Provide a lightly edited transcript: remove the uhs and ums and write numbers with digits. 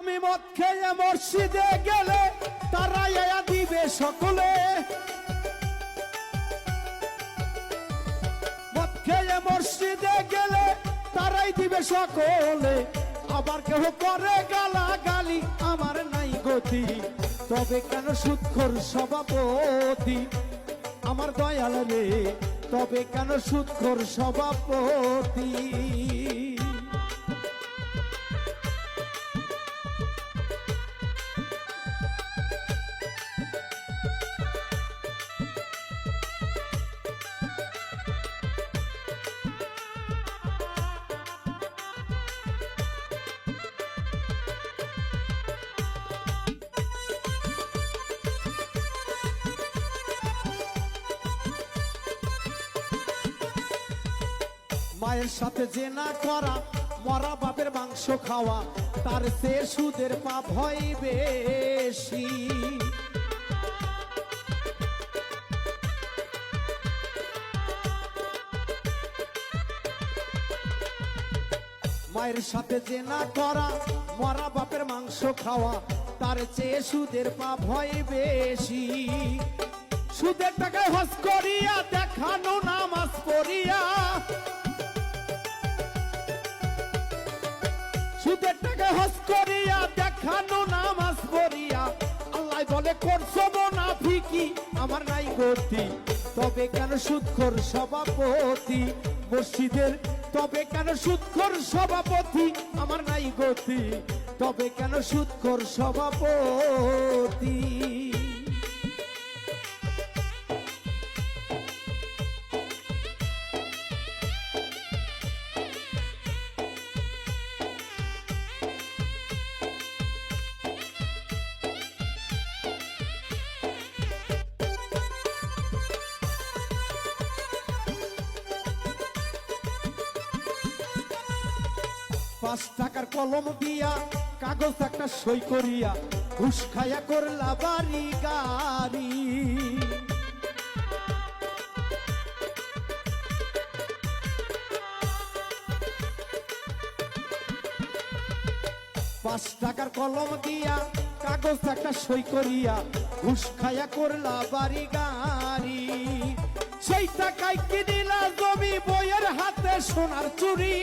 আমি মদ খেয়ে মসজিদে গেলে তারা ইয়া দিবে সকলে, মদ খেয়ে মসজিদে গেলে তারাই দিবে সকলে। আবার কেহ করে গালাগালি আমার নাই গতি, তবে কেন সুদখোর সভাপতি আমার দয়াল রে, তবে কেন সুদখোর সভাপতি। মায়ের সাথে জেনা করা, মরা বাপের মাংস খাওয়া, তার সে সুদের পাপ হয় বেশি। মায়ের সাথে জেনা করা, মরা বাপের মাংস খাওয়া, তার চেয়ে সুদের পাপ হয় বেশি। সুদের টাকায় হজ করিয়া দেখানো নামাজ পড়িয়া, সুদের টাকায় হজ করিয়া দেখানো নামাজ পড়িয়া, আল্লাহ বলে করছো মুনাফিকি আমার নাই গতি, তবে কেন সুদখোর সভাপতি মসজিদের, তবে কেন সুদখোর সভাপতি আমার নাই গতি, তবে কেন সুদখোর সভাপতি। পাঁচ টাকার কলম দিয়া কাগজ একটা সই করিয়া, ঘুষ খায়া করলা বাড়ি গাড়ি। পাঁচ টাকার কলম দিয়া কাগজ একটা সই করিয়া, ঘুষ খায়া করলা বাড়ি গাড়ি। সেই টাকায় কিনিলা জমি, বইয়ের হাতে সোনার চুরি।